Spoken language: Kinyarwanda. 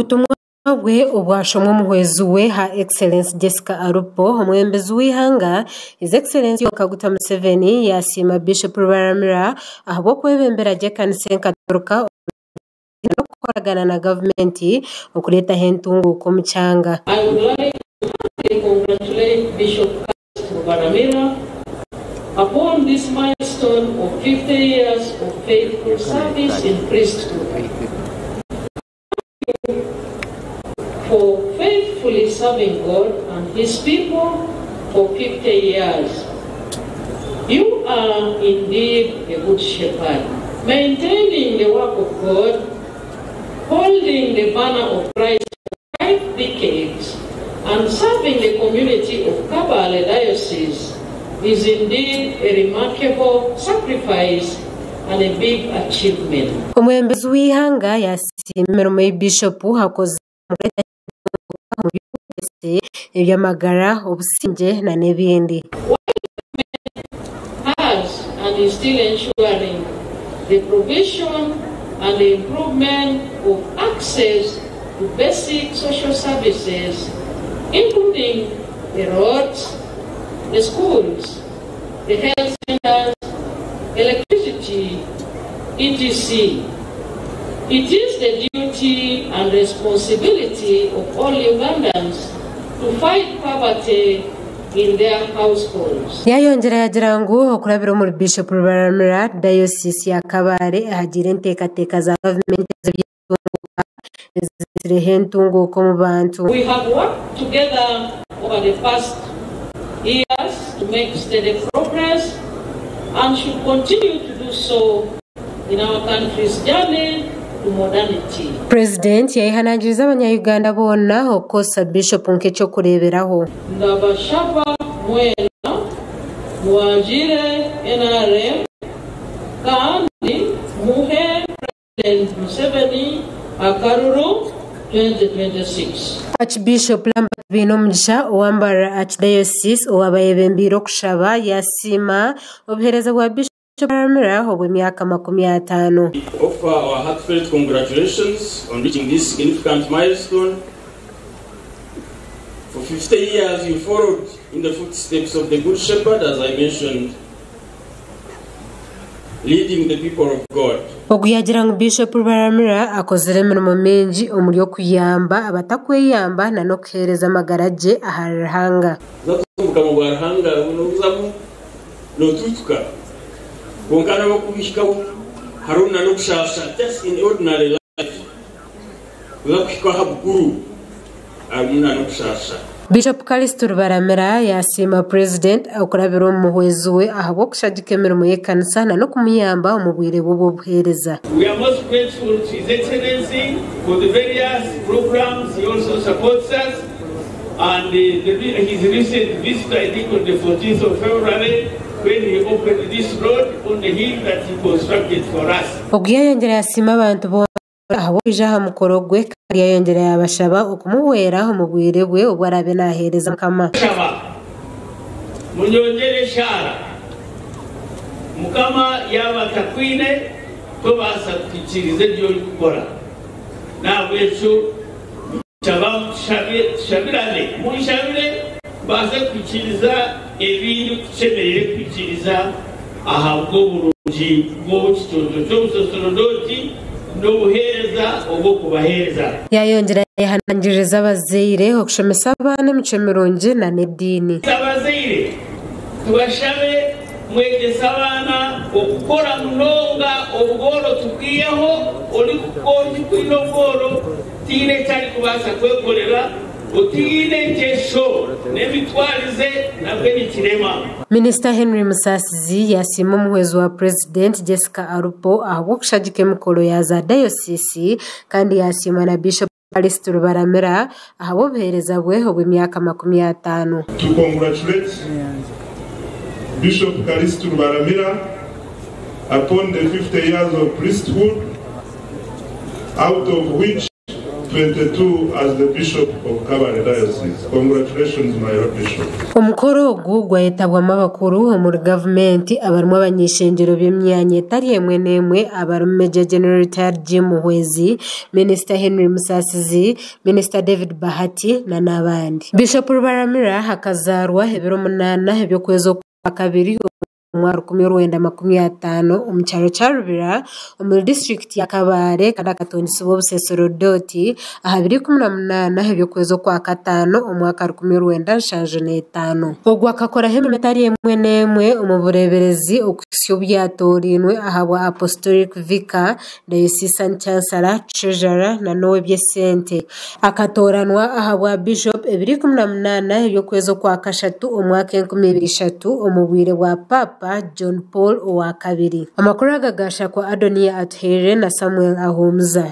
Obutumwa bwe obwashomwa muhwezi we ha Excellence Jessica Arupo omwembezi w'ihanga His Excellency Kaguta Museveni yasima Bishop Rubaramirwa ahabo kwebembera je kanisa nkatoroka nokukoragana na government okuleta hentunguko mu kyanga. I would like to congratulate Bishop Rubaramirwa upon this milestone of 50 years of faithful service in priesthood. For faithfully serving God and His people for 50 years. You are indeed a good shepherd, maintaining the work of God, holding the banner of Christ for 5 decades, and serving the community of Kabale Diocese is indeed a remarkable sacrifice and a big achievement. Omwembezi w'ihanga yasimira mu Bishop hakoze ebyamagara obusinge na nebindi. Has and is still ensuring the provision and the improvement of access to basic social services, including the roads, the schools, the health centers, electricity, etc. It is the duty and responsibility of all Ugandans to fight poverty in their households. Yayongera yagira ngo okulabira mu Bishop Rubaramirwa Diocese ya Kabale ahagire enteekateeka za government ziriho entunguko mu bantu. We have worked together over the past years to make steady progress and should continue to do so in our country's journey to modernity. President yayihanangiriza abanya-Uganda bonna okosa Bishop nk'ekyo kureberaho. Ndabashaba mwena muwajire NRM kandi muhe President Museveni akaruru 2026. Archbishop Lambert Binomugisha owambara Archdiocese owabayebembire okushaba yasima obuhereza bwa Bishop Rubaramirwa obw'emyaka 50. Offer our heartfelt congratulations on reaching this significant milestone. For 50 years you followed in the footsteps of the Good Shepherd, as I mentioned, leading the people of God. Okuyagira ngo Bishop Rubaramirwa akozere emirimo mingi omuri okuyamba abatakweyamba na nokuhereza amagaraje aha Ruhanga. Zatumbuka mu Ruhanga unobuzamu notutuka konkana bakubishikaho haruna no kushasha just in ordinary life. Uzakishika habukuru haruna no kushasha. Bishop Kalisto Rubaramirwa yasima President okulabira omuhwezi we ahabo kushagika emirimo y'ekanisa na nokumuyamba omu bwire bw'obuhereza. We are most grateful to His Excellency for the various programs he also supports us, and his recent visit, I think on the 14th of February, when he opened this road on the hill that he constructed for us. Oguyayongera yasima abantu ahabo ijaha mukoro gwe kandi yayongera yabashaba okumuwera mu bwire bwe obwo arabe nahereza Mukama. Munyongere shara Mukama yabatakwine tobasa kukirize byo gukora nabwe cyo shabirane munshabire base kukiriza ebintu kucemere kukiriza ahabwo burungi bwo kitoto cy'ubusosorodoti n'ubuhereza obwo kubahereza. Yayongera yahanangiriza abazeire okushomesa abana emico mirungi na n'eddiini. Abazeire tubashabe mwegesa abana okukora munonga obugoro tukwiyeho oli kukonji kwino obugoro tiine kyali kubasa kwekolera utiine nkesho n'emitwalize nabwe nikirema. Minister Henry Musasizi yasima omuhwezi wa President Jessica Arupo ahabo kushagika emikolo ya za Diocese kandi yasima na Bishop Kalisto Rubaramirwa ahabo obuhereza bwe obw'emyaka 50. To congratulate Bishop Kalisto Rubaramirwa upon the 50 years of priesthood, out of which 22 as the Bishop of Kabale Diocese. Congratulations, my Lord Bishop. Umukoro gugwa yetabwamo abakuru muri government abarimo abanyishengero b'imyanya itari yemwe nemwe abarume Major General Retired Jim Muhwezi, Minister Henry Musasizi, Minister David Bahati na nabandi. Bishop Rubaramira hakazarwa hebero munana hebyo kwezo kwa kabiri umwaka 1950 umucyaro cya Rubira muri district ya Kabare kada Katonsi bo Busesero doti aha 2018 hebyo kwezo kwa katano umwaka 1955 ogwa kakora heme metari yemwe nemwe umubureberezi okusyo byatorinwe ahabwa Apostolic Vicar Diocese Chancellor Treasurer na nowe byesente akatoranwa ahabwa Bishop 2018 hebyo kwezo kwa kashatu umwaka 2023 umubwire wa Papa John Paul wa kabiri. Amakuru agagasha kwa Adonia Athere na Samuel Ahumza.